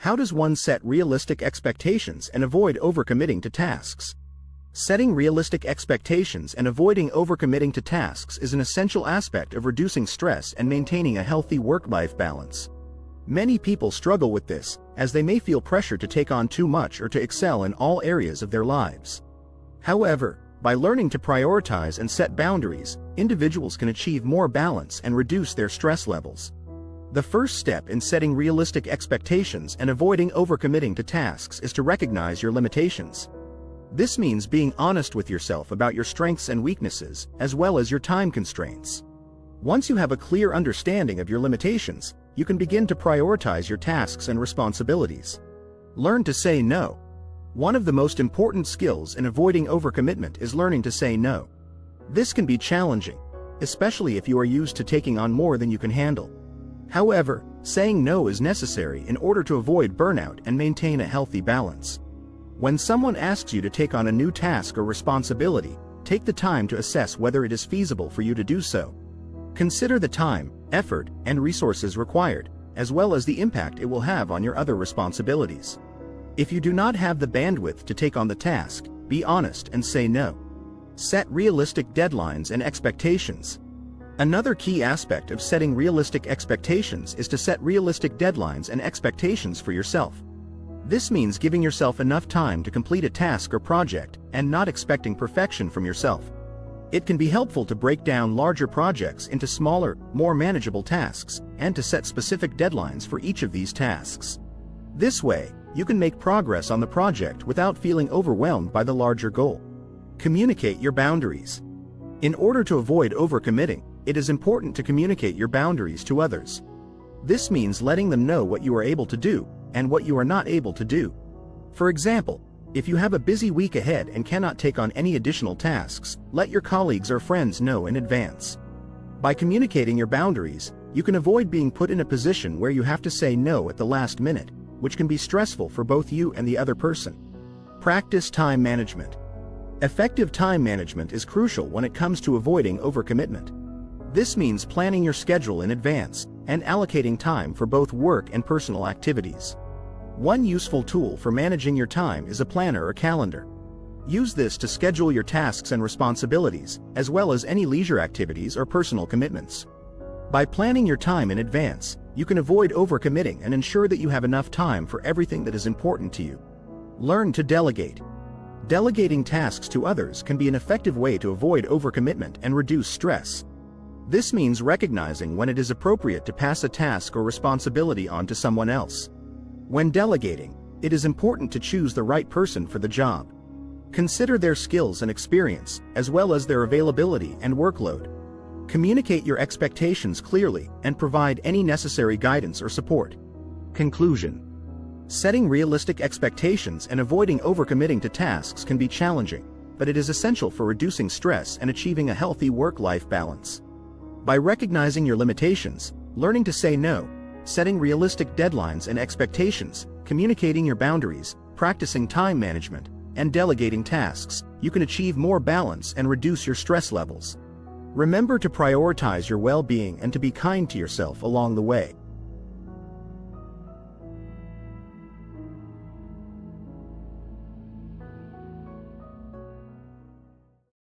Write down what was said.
How does one set realistic expectations and avoid overcommitting to tasks? Setting realistic expectations and avoiding overcommitting to tasks is an essential aspect of reducing stress and maintaining a healthy work-life balance. Many people struggle with this, as they may feel pressure to take on too much or to excel in all areas of their lives. However, by learning to prioritize and set boundaries, individuals can achieve more balance and reduce their stress levels. The first step in setting realistic expectations and avoiding overcommitting to tasks is to recognize your limitations. This means being honest with yourself about your strengths and weaknesses, as well as your time constraints. Once you have a clear understanding of your limitations, you can begin to prioritize your tasks and responsibilities. Learn to say no. One of the most important skills in avoiding overcommitment is learning to say no. This can be challenging, especially if you are used to taking on more than you can handle. However, saying no is necessary in order to avoid burnout and maintain a healthy balance. When someone asks you to take on a new task or responsibility, take the time to assess whether it is feasible for you to do so. Consider the time, effort, and resources required, as well as the impact it will have on your other responsibilities. If you do not have the bandwidth to take on the task, be honest and say no. Set realistic deadlines and expectations. Another key aspect of setting realistic expectations is to set realistic deadlines and expectations for yourself. This means giving yourself enough time to complete a task or project and not expecting perfection from yourself. It can be helpful to break down larger projects into smaller, more manageable tasks, and to set specific deadlines for each of these tasks. This way, you can make progress on the project without feeling overwhelmed by the larger goal. Communicate your boundaries. In order to avoid overcommitting, it is important to communicate your boundaries to others. This means letting them know what you are able to do and what you are not able to do. For example, if you have a busy week ahead and cannot take on any additional tasks, let your colleagues or friends know in advance. By communicating your boundaries, you can avoid being put in a position where you have to say no at the last minute, which can be stressful for both you and the other person. Practice time management. Effective time management is crucial when it comes to avoiding overcommitment. This means planning your schedule in advance and allocating time for both work and personal activities. One useful tool for managing your time is a planner or calendar. Use this to schedule your tasks and responsibilities, as well as any leisure activities or personal commitments. By planning your time in advance, you can avoid overcommitting and ensure that you have enough time for everything that is important to you. Learn to delegate. Delegating tasks to others can be an effective way to avoid overcommitment and reduce stress. This means recognizing when it is appropriate to pass a task or responsibility on to someone else. When delegating, it is important to choose the right person for the job. Consider their skills and experience, as well as their availability and workload. Communicate your expectations clearly and provide any necessary guidance or support. Conclusion. Setting realistic expectations and avoiding overcommitting to tasks can be challenging, but it is essential for reducing stress and achieving a healthy work-life balance. By recognizing your limitations, learning to say no, setting realistic deadlines and expectations, communicating your boundaries, practicing time management, and delegating tasks, you can achieve more balance and reduce your stress levels. Remember to prioritize your well-being and to be kind to yourself along the way.